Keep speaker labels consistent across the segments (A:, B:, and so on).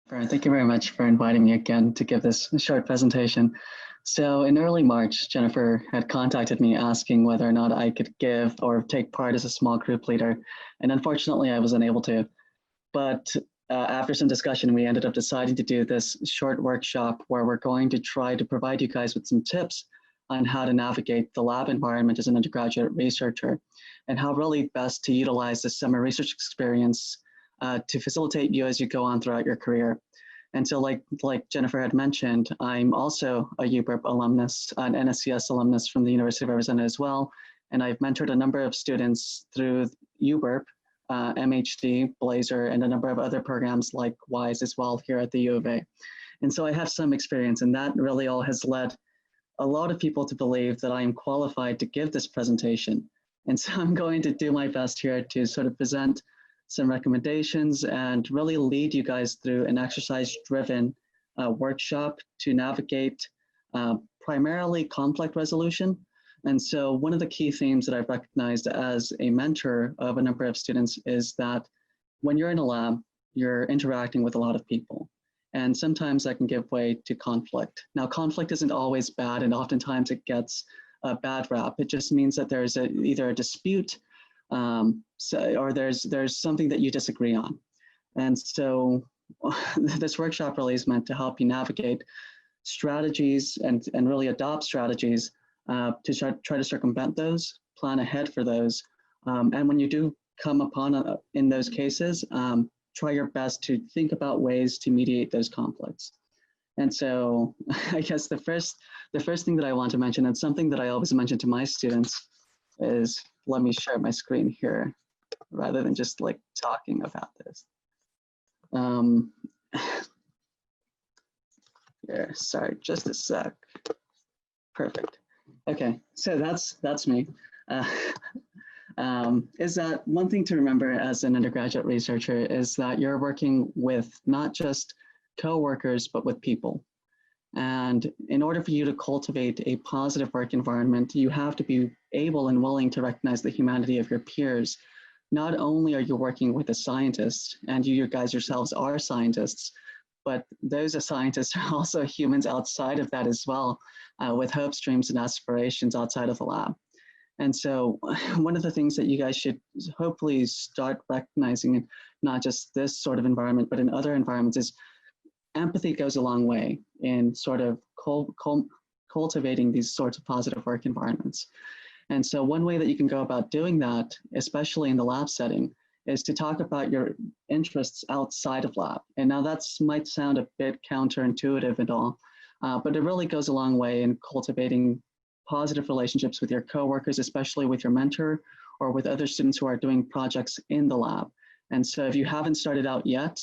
A: Thank you very much for inviting me again to give this short presentation. So in early March, Jennifer had contacted me asking whether or not I could give or take part as a small group leader. And unfortunately, I was unable to. But after some discussion, we ended up deciding to do this short workshop where we're going to try to provide you guys with some tips on how to navigate the lab environment as an undergraduate researcher and how really best to utilize this summer research experience to facilitate you as you go on throughout your career. And so like Jennifer had mentioned, I'm also a UBRP alumnus, an NSCS alumnus from the University of Arizona as well. And I've mentored a number of students through UBRP, MHD, Blazer, and a number of other programs like WISE as well here at the U of A. And so I have some experience, and that really all has led a lot of people to believe that I am qualified to give this presentation. And so I'm going to do my best here to sort of present some recommendations and really lead you guys through an exercise-driven workshop to navigate primarily conflict resolution. And so one of the key themes that I've recognized as a mentor of a number of students is that when you're in a lab, you're interacting with a lot of people. And sometimes that can give way to conflict. Now, conflict isn't always bad, and oftentimes it gets a bad rap. It just means that there's either a dispute or there's something that you disagree on. And so this workshop really is meant to help you navigate strategies and really adopt strategies to try to circumvent those, plan ahead for those. And when you do come upon in those cases, try your best to think about ways to mediate those conflicts. And so I guess the first thing that I want to mention, and something that I always mention to my students, is, let me share my screen here rather than just like talking about this. Yeah, sorry, just a sec. Perfect. Okay, so that's me. Is that one thing to remember as an undergraduate researcher is that you're working with not just co-workers, but with people. And in order for you to cultivate a positive work environment, you have to be able and willing to recognize the humanity of your peers. Not only are you working with a scientist, and you guys yourselves are scientists, but those scientists are also humans outside of that as well, with hopes, dreams, and aspirations outside of the lab. And so one of the things that you guys should hopefully start recognizing in not just this sort of environment, but in other environments is empathy goes a long way in sort of cultivating these sorts of positive work environments. And so one way that you can go about doing that, especially in the lab setting, is to talk about your interests outside of lab. And now that might sound a bit counterintuitive and all, but it really goes a long way in cultivating positive relationships with your coworkers, especially with your mentor or with other students who are doing projects in the lab. And so if you haven't started out yet,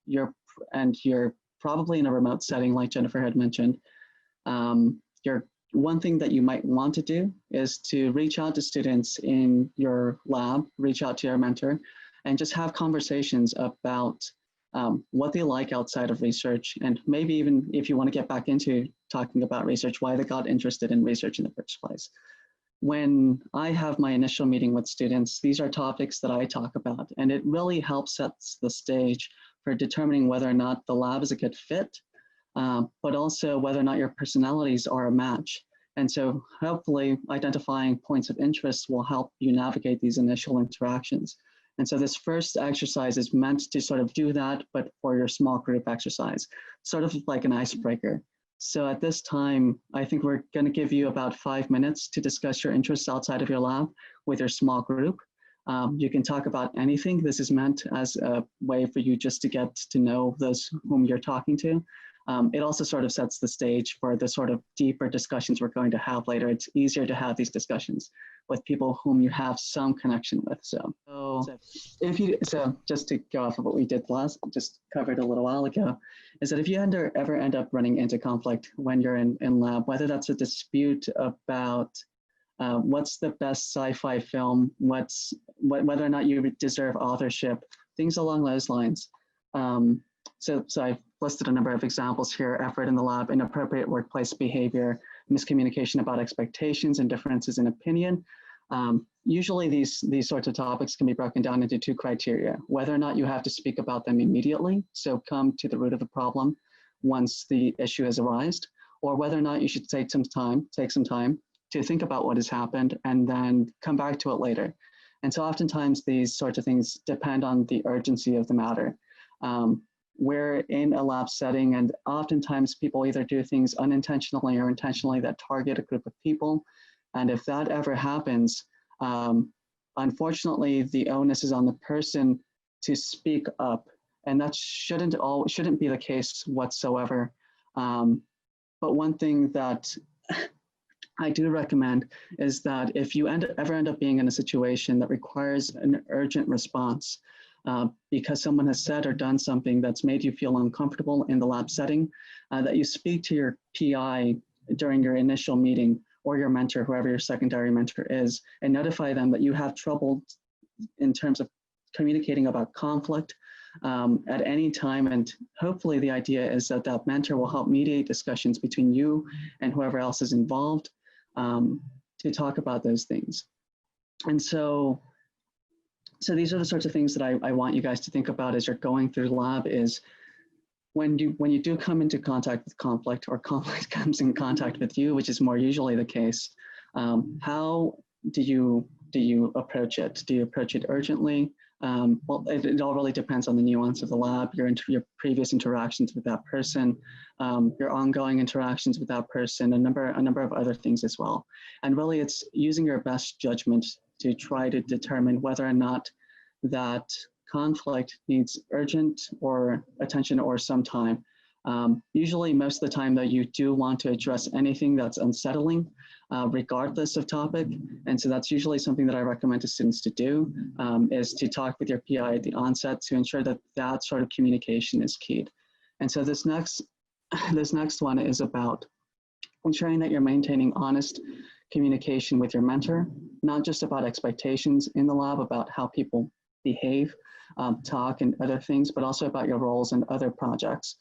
A: you're probably in a remote setting like Jennifer had mentioned, one thing that you might want to do is to reach out to students in your lab, reach out to your mentor, and just have conversations about what they like outside of research, and maybe even if you want to get back into talking about research, why they got interested in research in the first place. When I have my initial meeting with students, these are topics that I talk about, and it really helps set the stage for determining whether or not the lab is a good fit, but also whether or not your personalities are a match. And so hopefully identifying points of interest will help you navigate these initial interactions. And so this first exercise is meant to sort of do that, but for your small group exercise, sort of like an icebreaker. So at this time, I think we're going to give you about 5 minutes to discuss your interests outside of your lab with your small group. You can talk about anything. This is meant as a way for you just to get to know those whom you're talking to. It also sort of sets the stage for the sort of deeper discussions we're going to have later. It's easier to have these discussions with people whom you have some connection with. So just to go off of what we did just covered a little while ago, is that if you ever end up running into conflict when you're in lab, whether that's a dispute about what's the best sci-fi film, whether or not you deserve authorship, things along those lines. So I've listed a number of examples here: effort in the lab, inappropriate workplace behavior, miscommunication about expectations, and differences in opinion. Usually these sorts of topics can be broken down into two criteria: whether or not you have to speak about them immediately, so come to the root of the problem once the issue has arisen, or whether or not you should take some time to think about what has happened and then come back to it later. And so oftentimes these sorts of things depend on the urgency of the matter. We're in a lab setting, and oftentimes people either do things unintentionally or intentionally that target a group of people. And if that ever happens, unfortunately, the onus is on the person to speak up, and that shouldn't be the case whatsoever. But one thing that I do recommend is that if you ever end up being in a situation that requires an urgent response because someone has said or done something that's made you feel uncomfortable in the lab setting, that you speak to your PI during your initial meeting, or your mentor, whoever your secondary mentor is, and notify them that you have trouble in terms of communicating about conflict at any time. And hopefully the idea is that that mentor will help mediate discussions between you and whoever else is involved to talk about those things. And so these are the sorts of things that I want you guys to think about as you're going through lab. Is when you do come into contact with conflict, or conflict comes in contact with you, which is more usually the case, how do you approach it? Do you approach it urgently? Well, it all really depends on the nuance of the lab, your previous interactions with that person, your ongoing interactions with that person, a number of other things as well. And really, it's using your best judgment to try to determine whether or not that conflict needs urgent or attention or some time. Usually, most of the time, though, you do want to address anything that's unsettling, regardless of topic. And so that's usually something that I recommend to students to do, is to talk with your PI at the onset to ensure that that sort of communication is keyed. And so this next one is about ensuring that you're maintaining honest communication with your mentor, not just about expectations in the lab, about how people behave, talk, and other things, but also about your roles in other projects.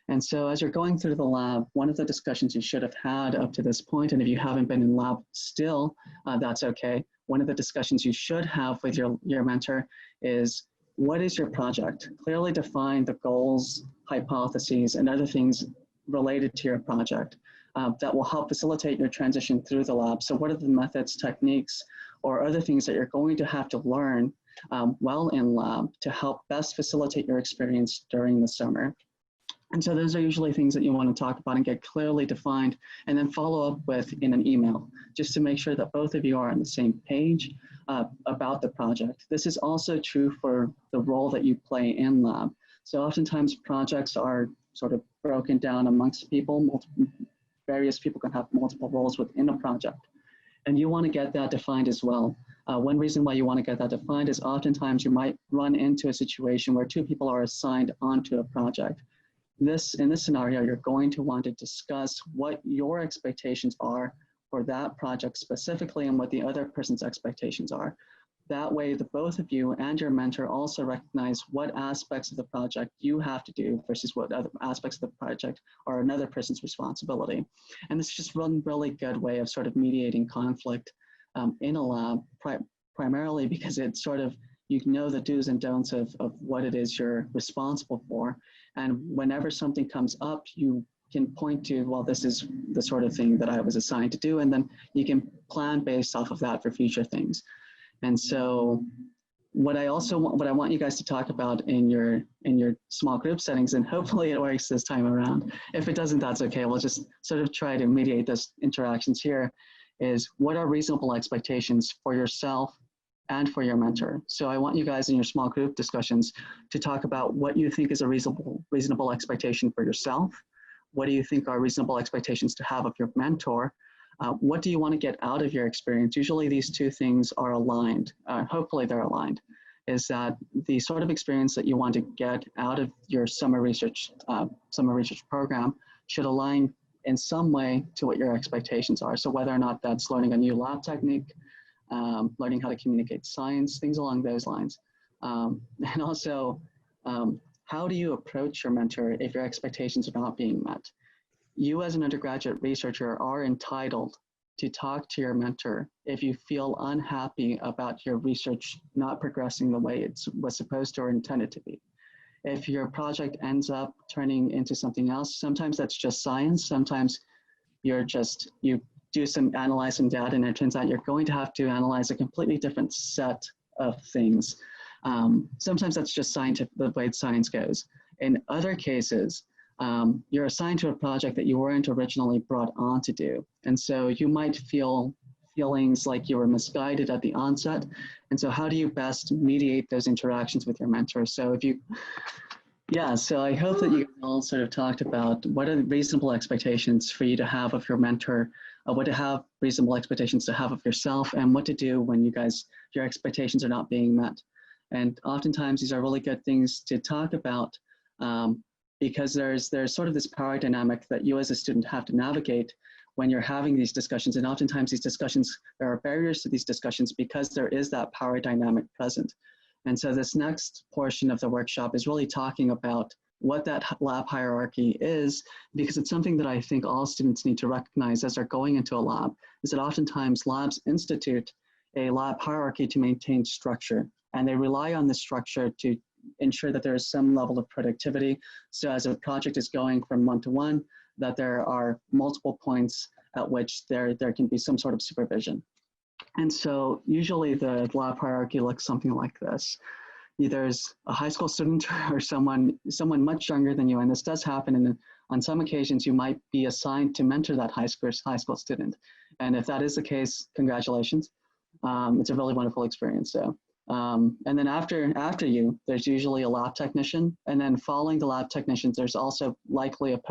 A: And so as you're going through the lab, one of the discussions you should have had up to this point, and if you haven't been in lab still, that's okay. One of the discussions you should have with your mentor is, what is your project? Clearly define the goals, hypotheses, and other things related to your project that will help facilitate your transition through the lab. So what are the methods, techniques, or other things that you're going to have to learn while in lab to help best facilitate your experience during the summer? And so those are usually things that you want to talk about and get clearly defined, and then follow up with in an email, just to make sure that both of you are on the same page about the project. This is also true for the role that you play in lab. So oftentimes projects are sort of broken down amongst people. Various people can have multiple roles within a project, and you want to get that defined as well. One reason why you want to get that defined is oftentimes you might run into a situation where two people are assigned onto a project. In this scenario, you're going to want to discuss what your expectations are for that project specifically and what the other person's expectations are. That way, the both of you and your mentor also recognize what aspects of the project you have to do versus what other aspects of the project are another person's responsibility. And this is just one really good way of sort of mediating conflict in a lab, primarily because it's sort of, you know the do's and don'ts of what it is you're responsible for. And whenever something comes up, you can point to, well, this is the sort of thing that I was assigned to do, and then you can plan based off of that for future things. And so what I want you guys to talk about in your small group settings, and hopefully it works this time around. If it doesn't, that's okay. We'll just sort of try to mediate those interactions here, is what are reasonable expectations for yourself and for your mentor. So I want you guys in your small group discussions to talk about what you think is a reasonable expectation for yourself. What do you think are reasonable expectations to have of your mentor? What do you want to get out of your experience? Usually these two things are aligned. Hopefully they're aligned. Is that the sort of experience that you want to get out of your summer research program should align in some way to what your expectations are. So whether or not that's learning a new lab technique, learning how to communicate science, things along those lines. And also, how do you approach your mentor if your expectations are not being met? You as an undergraduate researcher are entitled to talk to your mentor if you feel unhappy about your research not progressing the way it was supposed to or intended to be. If your project ends up turning into something else, sometimes that's just science, sometimes you analyze some data and it turns out you're going to have to analyze a completely different set of things. Sometimes that's just scientific, the way science goes. In other cases, you're assigned to a project that you weren't originally brought on to do. And so you might feel feelings like you were misguided at the onset. And so how do you best mediate those interactions with your mentor? So so I hope that you all sort of talked about what are the reasonable expectations for you to have of your mentor, what to have reasonable expectations to have of yourself, and what to do when your expectations are not being met. And oftentimes these are really good things to talk about because there's sort of this power dynamic that you as a student have to navigate when you're having these discussions. And oftentimes these discussions, there are barriers to these discussions because there is that power dynamic present. And so this next portion of the workshop is really talking about what that lab hierarchy is, because it's something that I think all students need to recognize as they're going into a lab, is that oftentimes labs institute a lab hierarchy to maintain structure, and they rely on this structure to ensure that there is some level of productivity. So as a project is going from one to one, that there are multiple points at which there can be some sort of supervision. And so usually the lab hierarchy looks something like this. There's a high school student or someone much younger than you, and this does happen, and on some occasions you might be assigned to mentor that high school student. And if that is the case, congratulations. It's a really wonderful experience. So, and then after you, there's usually a lab technician, and then following the lab technicians, there's also likely a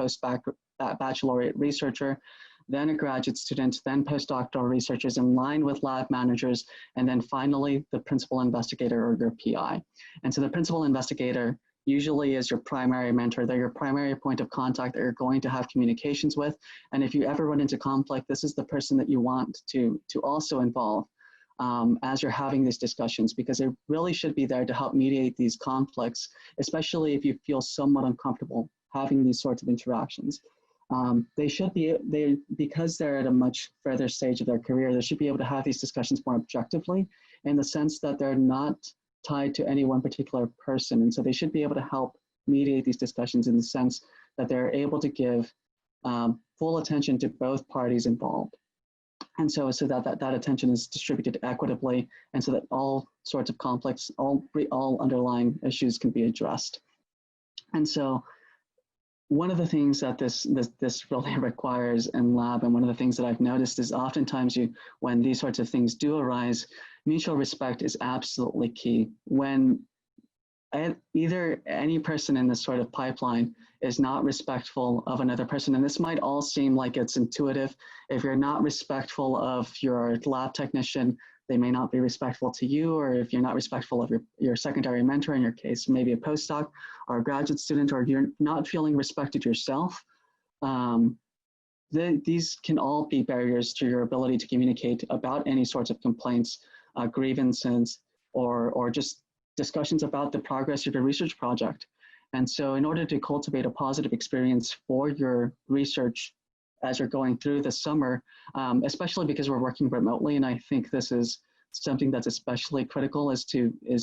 A: baccalaureate researcher, then a graduate student, then postdoctoral researchers in line with lab managers, and then finally the principal investigator or your PI. And so the principal investigator usually is your primary mentor. They're your primary point of contact that you're going to have communications with. And if you ever run into conflict, this is the person that you want to also involve as you're having these discussions, because they really should be there to help mediate these conflicts, especially if you feel somewhat uncomfortable having these sorts of interactions. Because they're at a much further stage of their career, they should be able to have these discussions more objectively in the sense that they're not tied to any one particular person. And so they should be able to help mediate these discussions in the sense that they're able to give full attention to both parties involved. And so that attention is distributed equitably, and so that all sorts of conflicts, all underlying issues can be addressed. And so one of the things that this really requires in lab, and one of the things that I've noticed is oftentimes when these sorts of things do arise, mutual respect is absolutely key. When either any person in this sort of pipeline is not respectful of another person, and this might all seem like it's intuitive. If you're not respectful of your lab technician, they may not be respectful to you, or if you're not respectful of your secondary mentor, in your case, maybe a postdoc or a graduate student, or you're not feeling respected yourself, these can all be barriers to your ability to communicate about any sorts of complaints, grievances, or just discussions about the progress of your research project. And so in order to cultivate a positive experience for your research as you're going through the summer, especially because we're working remotely, and I think this is something that's especially critical, is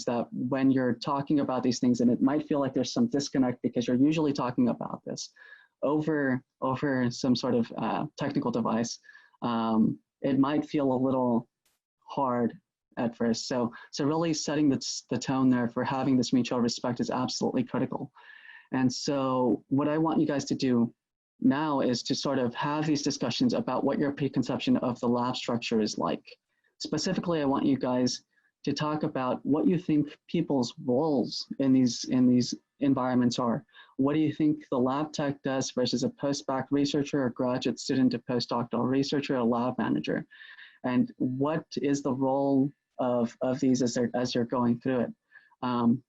A: that when you're talking about these things, and it might feel like there's some disconnect because you're usually talking about this over some sort of technical device, it might feel a little hard at first. So really setting the tone there for having this mutual respect is absolutely critical. And so what I want you guys to do now is to sort of have these discussions about what your preconception of the lab structure is like. Specifically, I want you guys to talk about what you think people's roles in these environments are. What do you think the lab tech does versus a post-bac researcher, a graduate student, a postdoctoral researcher, a lab manager? And what is the role of these as you're going through it?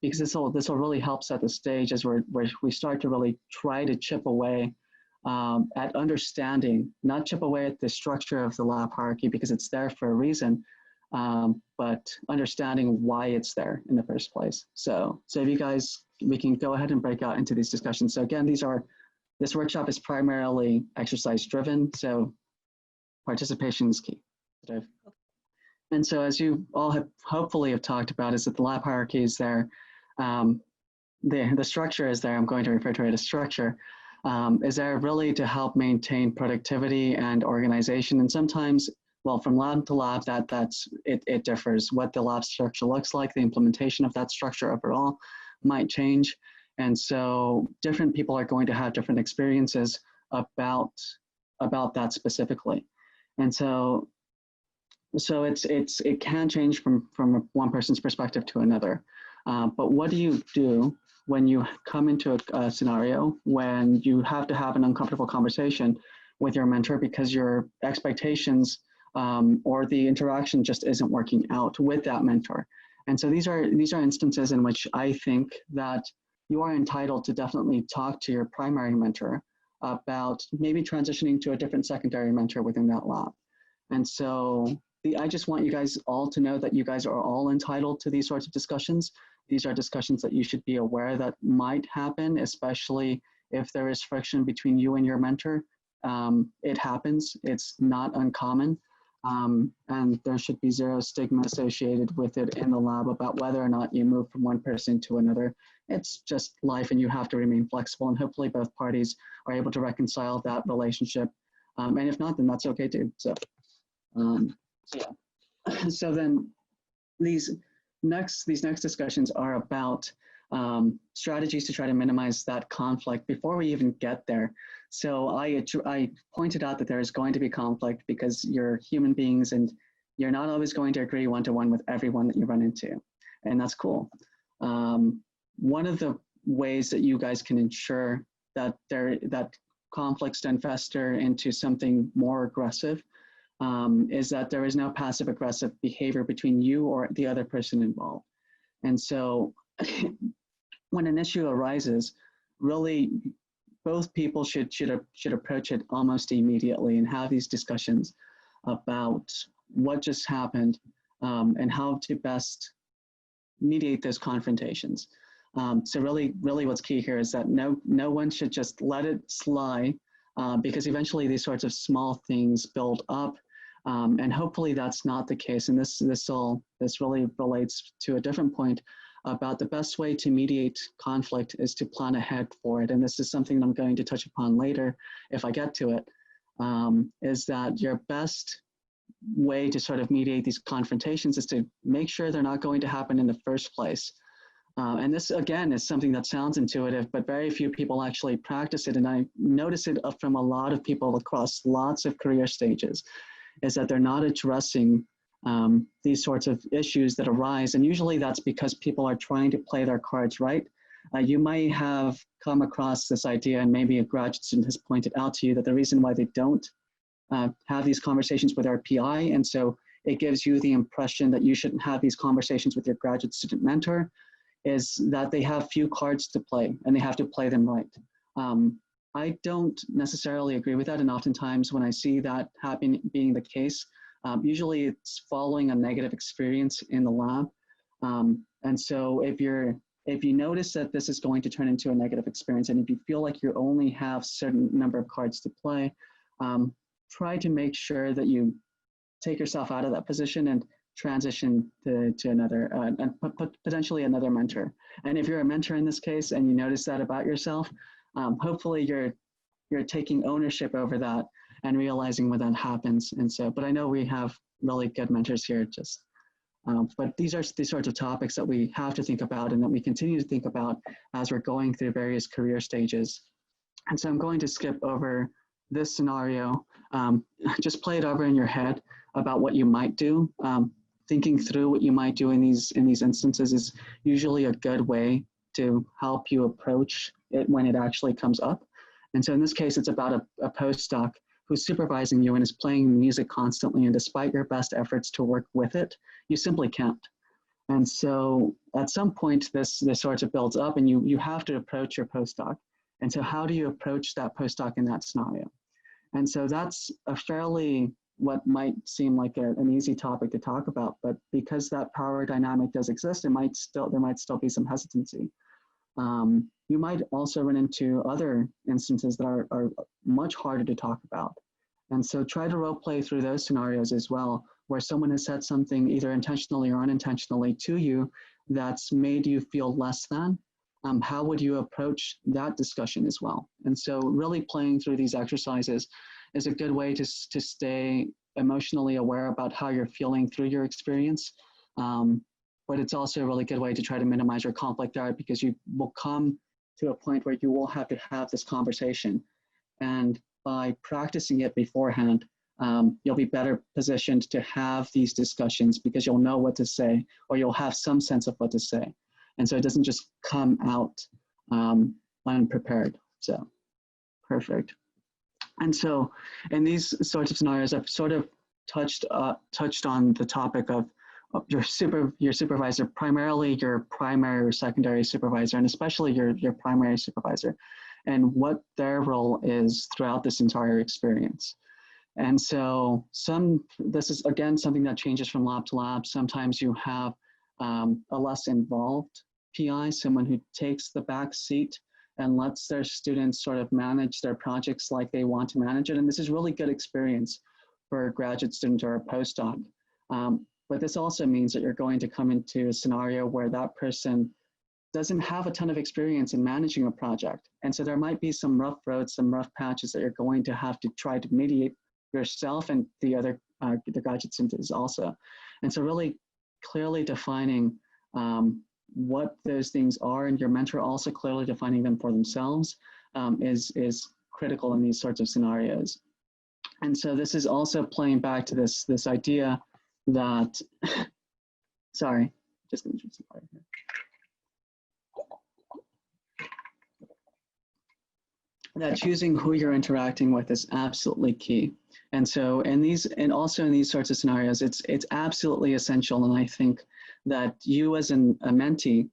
A: Because this will really help set the stage as we start to really try to chip away at understanding, not chip away at the structure of the lab hierarchy because it's there for a reason, but understanding why it's there in the first place. So if you guys, we can go ahead and break out into these discussions. So again, this workshop is primarily exercise driven. So participation is key. And so as you all have hopefully have talked about is that the lab hierarchy is there. The structure is there. I'm going to refer to it as structure. Is there really to help maintain productivity and organization. And sometimes, well, from lab to lab, it differs. What the lab structure looks like, the implementation of that structure overall might change. And so different people are going to have different experiences about that specifically. And so it can change from one person's perspective to another. But what do you do when you come into a scenario when you have to have an uncomfortable conversation with your mentor because your expectations or the interaction just isn't working out with that mentor? And so these are instances in which I think that you are entitled to definitely talk to your primary mentor about maybe transitioning to a different secondary mentor within that lab. And so I just want you guys all to know that you guys are all entitled to these sorts of discussions. These are discussions that you should be aware that might happen, especially if there is friction between you and your mentor. It happens, it's not uncommon. And there should be zero stigma associated with it in the lab about whether or not you move from one person to another. It's just life and you have to remain flexible, and hopefully both parties are able to reconcile that relationship. And if not, then that's okay too. So yeah. So then these next discussions are about strategies to try to minimize that conflict before we even get there. So I pointed out that there is going to be conflict because you're human beings and you're not always going to agree one-to-one with everyone that you run into, and that's cool. One of the ways that you guys can ensure that conflicts don't fester into something more aggressive is that there is no passive-aggressive behavior between you or the other person involved. And so when an issue arises, really both people should approach it almost immediately and have these discussions about what just happened and how to best mediate those confrontations. So really what's key here is that no one should just let it slide because eventually these sorts of small things build up. And hopefully that's not the case. And this really relates to a different point about the best way to mediate conflict is to plan ahead for it. And this is something I'm going to touch upon later if I get to it, is that your best way to sort of mediate these confrontations is to make sure they're not going to happen in the first place. And this, again, is something that sounds intuitive, but very few people actually practice it. And I notice it from a lot of people across lots of career stages, is that they're not addressing these sorts of issues that arise. And usually that's because people are trying to play their cards right. You might have come across this idea, and maybe a graduate student has pointed out to you that the reason why they don't have these conversations with their PI, and so it gives you the impression that you shouldn't have these conversations with your graduate student mentor, is that they have few cards to play and they have to play them right. I don't necessarily agree with that, and oftentimes when I see that being the case, usually it's following a negative experience in the lab. And so if you notice that this is going to turn into a negative experience, and if you feel like you only have a certain number of cards to play, try to make sure that you take yourself out of that position and transition to another, and potentially another mentor. And if you're a mentor in this case and you notice that about yourself, hopefully you're taking ownership over that and realizing when that happens. And so, but I know we have really good mentors here, but these are the sorts of topics that we have to think about and that we continue to think about as we're going through various career stages. And so I'm going to skip over this scenario. Just play it over in your head about what you might do. Thinking through what you might do in these instances is usually a good way to help you approach it when it actually comes up. And so in this case, it's about a postdoc who's supervising you and is playing music constantly, and despite your best efforts to work with it, you simply can't. And so at some point, this sort of builds up, and you have to approach your postdoc. And so how do you approach that postdoc in that scenario? And so that's a fairly, what might seem like an easy topic to talk about, but because that power dynamic does exist, there might still be some hesitancy. You might also run into other instances that are much harder to talk about. And so try to role play through those scenarios as well, where someone has said something either intentionally or unintentionally to you that's made you feel less than. How would you approach that discussion as well? And so really playing through these exercises is a good way to stay emotionally aware about how you're feeling through your experience. But it's also a really good way to try to minimize your conflict there, because you will come to a point where you will have to have this conversation. And by practicing it beforehand, you'll be better positioned to have these discussions because you'll know what to say, or you'll have some sense of what to say. And so it doesn't just come out unprepared. So perfect. And so in these sorts of scenarios, I've sort of touched on the topic of your supervisor, primarily your primary or secondary supervisor, and especially your primary supervisor, and what their role is throughout this entire experience. And so this is, again, something that changes from lab to lab. Sometimes you have a less involved PI, someone who takes the back seat and lets their students sort of manage their projects like they want to manage it. And this is really good experience for a graduate student or a postdoc. But this also means that you're going to come into a scenario where that person doesn't have a ton of experience in managing a project. And so there might be some rough roads, some rough patches that you're going to have to try to mediate yourself and the other the graduate students also. And so really clearly defining what those things are, and your mentor also clearly defining them for themselves is critical in these sorts of scenarios. And so this is also playing back to this idea that, sorry, just gonna drink some water here. That choosing who you're interacting with is absolutely key. And so also in these sorts of scenarios, it's absolutely essential. And I think that you as a mentee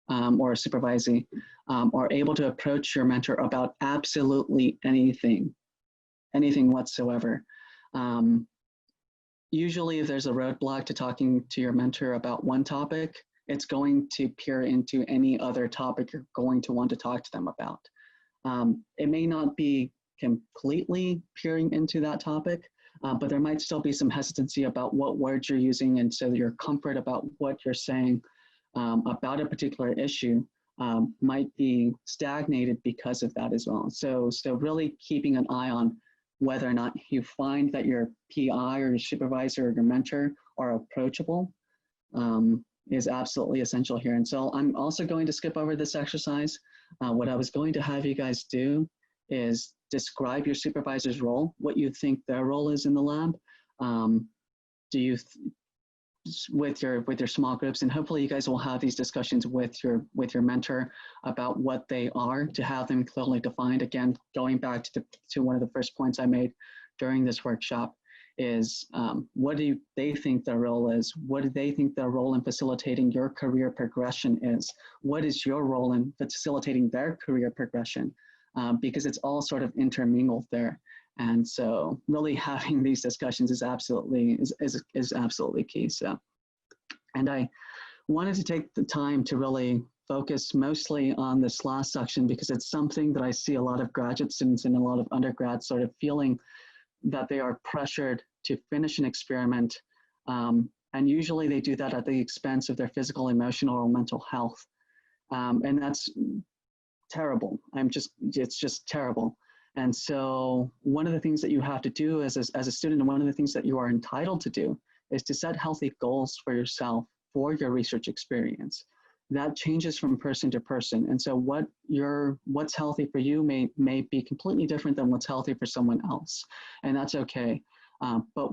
A: or a supervisee are able to approach your mentor about absolutely anything whatsoever. Usually if there's a roadblock to talking to your mentor about one topic, it's going to peer into any other topic you're going to want to talk to them about. It may not be completely peering into that topic, but there might still be some hesitancy about what words you're using, and so your comfort about what you're saying about a particular issue might be stagnated because of that as well. So really keeping an eye on whether or not you find that your PI or your supervisor or your mentor are approachable is absolutely essential here. And so I'm also going to skip over this exercise. What I was going to have you guys do is describe your supervisor's role, what you think their role is in the lab. With your small groups, and hopefully you guys will have these discussions with your mentor about what they are, to have them clearly defined. Again, going back to one of the first points I made during this workshop is what do they think their role is? What do they think their role in facilitating your career progression is? What is your role in facilitating their career progression? Because it's all sort of intermingled there. And so really having these discussions is absolutely key. So, and I wanted to take the time to really focus mostly on this last section, because it's something that I see a lot of graduate students and a lot of undergrads sort of feeling that they are pressured to finish an experiment. And usually they do that at the expense of their physical, emotional, or mental health. And that's terrible. It's just terrible. And so one of the things that you have to do as a student, and one of the things that you are entitled to do, is to set healthy goals for yourself for your research experience. That changes from person to person. And so what's healthy for you may be completely different than what's healthy for someone else. And that's okay. But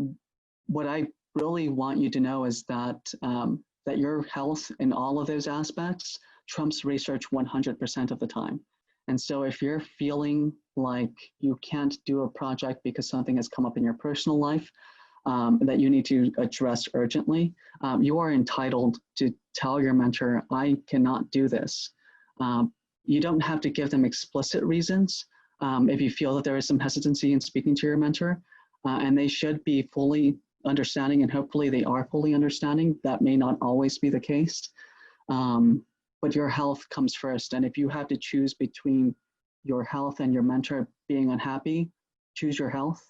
A: what I really want you to know is that, that your health in all of those aspects trumps research 100% of the time. And so if you're feeling like you can't do a project because something has come up in your personal life that you need to address urgently, you are entitled to tell your mentor, I cannot do this. You don't have to give them explicit reasons if you feel that there is some hesitancy in speaking to your mentor, and they should be fully understanding, and hopefully they are fully understanding. That may not always be the case. But your health comes first. And if you have to choose between your health and your mentor being unhappy, choose your health.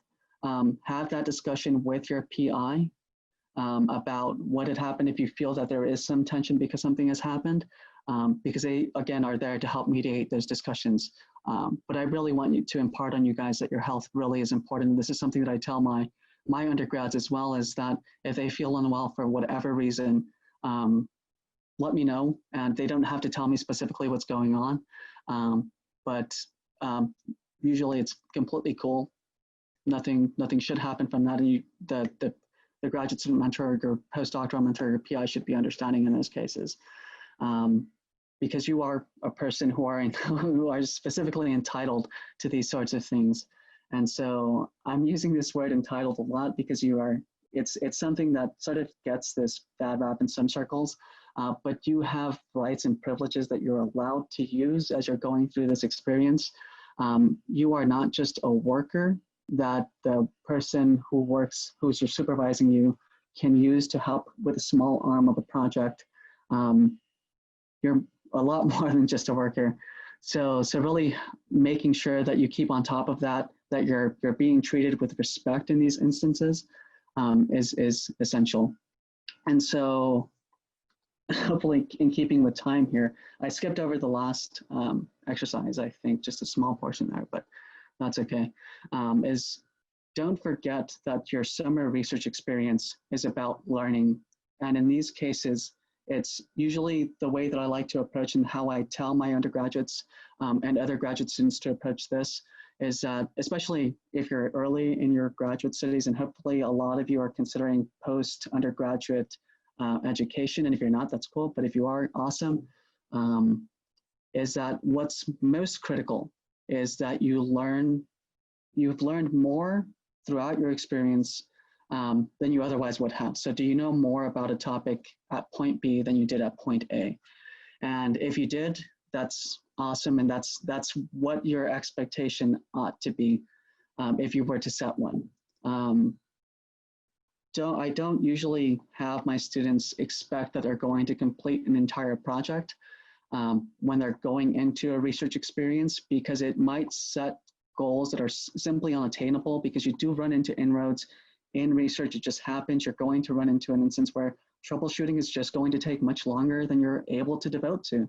A: have that discussion with your PI about what had happened if you feel that there is some tension because something has happened, because they, again, are there to help mediate those discussions. But I really want you to impart on you guys that your health really is important. This is something that I tell my undergrads as well, is that if they feel unwell for whatever reason, let me know, and they don't have to tell me specifically what's going on. But usually it's completely cool. Nothing should happen from that. And the graduate student mentor or postdoctoral mentor or PI should be understanding in those cases. Because you are a person who are specifically entitled to these sorts of things. And so I'm using this word entitled a lot because it's something that sort of gets this bad rap in some circles, but you have rights and privileges that you're allowed to use as you're going through this experience. You are not just a worker that the person who's supervising you can use to help with a small arm of a project. You're a lot more than just a worker. So really making sure that you keep on top of that you're being treated with respect in these instances is essential. And so hopefully in keeping with time here, I skipped over the last exercise, I think, just a small portion there, but that's okay, is don't forget that your summer research experience is about learning. And in these cases, it's usually the way that I like to approach and how I tell my undergraduates and other graduate students to approach this is that, especially if you're early in your graduate studies, and hopefully a lot of you are considering post-undergraduate education, and if you're not, that's cool, but if you are, awesome, is that what's most critical is that you've learned more throughout your experience than you otherwise would have. So do you know more about a topic at point B than you did at point A? And if you did, that's awesome, and that's what your expectation ought to be if you were to set one. I don't usually have my students expect that they're going to complete an entire project when they're going into a research experience, because it might set goals that are simply unattainable, because you do run into inroads in research. It just happens. You're going to run into an instance where troubleshooting is just going to take much longer than you're able to devote to.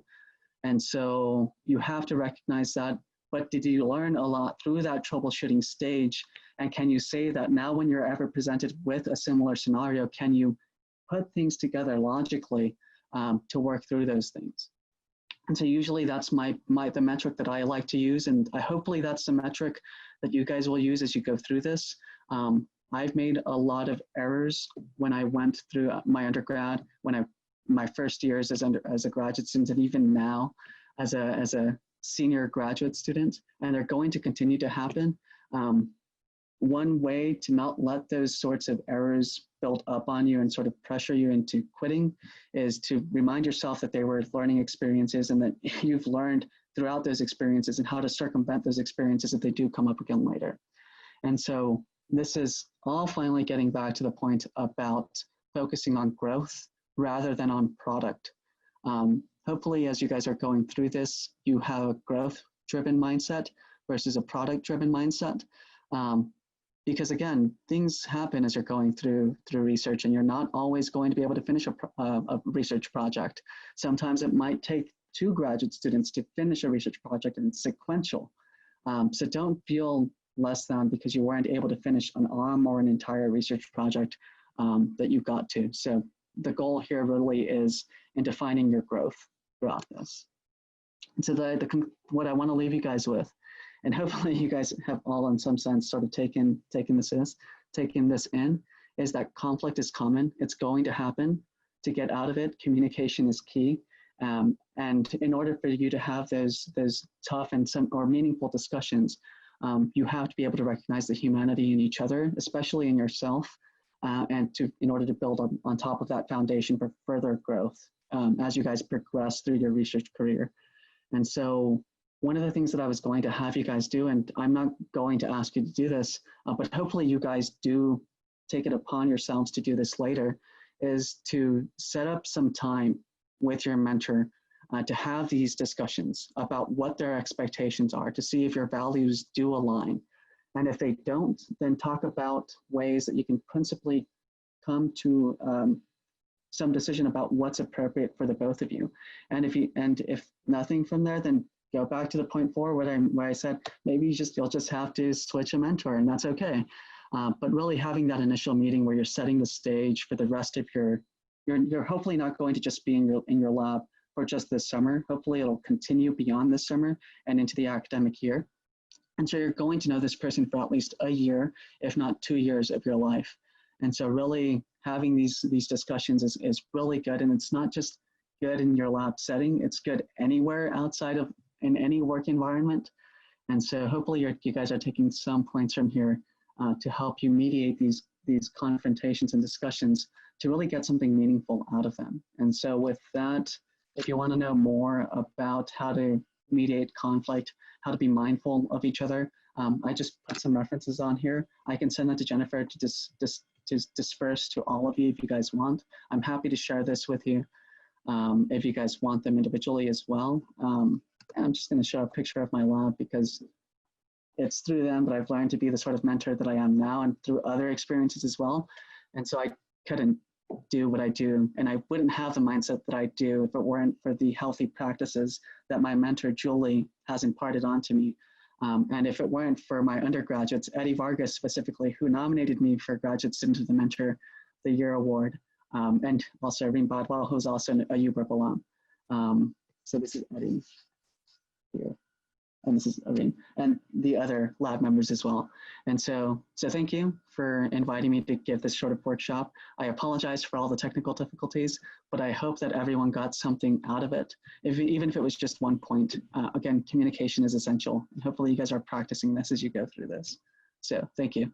A: And so you have to recognize that, but did you learn a lot through that troubleshooting stage? And can you say that now when you're ever presented with a similar scenario, can you put things together logically to work through those things? And so usually that's the metric that I like to use, and hopefully that's the metric that you guys will use as you go through this. I've made a lot of errors when I went through my undergrad, my first years as a graduate student, and even now as a senior graduate student, and they're going to continue to happen. One way to not let those sorts of errors build up on you and sort of pressure you into quitting is to remind yourself that they were learning experiences, and that you've learned throughout those experiences and how to circumvent those experiences if they do come up again later. And so this is all finally getting back to the point about focusing on growth rather than on product. Hopefully, as you guys are going through this, you have a growth-driven mindset versus a product-driven mindset. Because again, things happen as you're going through research, and you're not always going to be able to finish a research project. Sometimes it might take 2 graduate students to finish a research project, and it's sequential. So don't feel less than because you weren't able to finish an arm or an entire research project that you got to. So the goal here really is in defining your growth throughout this. And so what I want to leave you guys with, and hopefully you guys have all in some sense sort of taken this in, is that conflict is common. It's going to happen. To get out of it, communication is key. And in order for you to have those tough and or meaningful discussions, you have to be able to recognize the humanity in each other, especially in yourself, and in order to build on top of that foundation for further growth as you guys progress through your research career. And so one of the things that I was going to have you guys do, and I'm not going to ask you to do this, but hopefully you guys do take it upon yourselves to do this later, is to set up some time with your mentor to have these discussions about what their expectations are, to see if your values do align. And if they don't, then talk about ways that you can principally come to some decision about what's appropriate for the both of you. And if nothing from there, then go back to the point 4 where I said maybe you'll just have to switch a mentor, and that's okay. But really having that initial meeting where you're setting the stage for the rest of you're hopefully not going to just be in your lab for just this summer. Hopefully it'll continue beyond this summer and into the academic year. And so you're going to know this person for at least a year, if not 2 years of your life. And so really having these discussions is really good. And it's not just good in your lab setting, it's good anywhere outside of in any work environment. And so hopefully you guys are taking some points from here to help you mediate these confrontations and discussions to really get something meaningful out of them. And so with that, if you want to know more about how to mediate conflict, how to be mindful of each other, I just put some references on here. I can send that to Jennifer to disperse to all of you if you guys want. I'm happy to share this with you if you guys want them individually as well. I'm just going to show a picture of my lab because it's through them that I've learned to be the sort of mentor that I am now, and through other experiences as well. And so I couldn't do what I do, and I wouldn't have the mindset that I do if it weren't for the healthy practices that my mentor, Julie, has imparted onto me. And if it weren't for my undergraduates, Eddie Vargas specifically, who nominated me for Graduate Student of the Mentor the Year Award, and also Irene Bodwell, who's also a UBRP alum. So this is Eddie here, and this is Irene, and the other lab members as well. And so thank you for inviting me to give this sort of workshop. I apologize for all the technical difficulties, but I hope that everyone got something out of it, even if it was just one point. Again, communication is essential, and hopefully you guys are practicing this as you go through this. So thank you.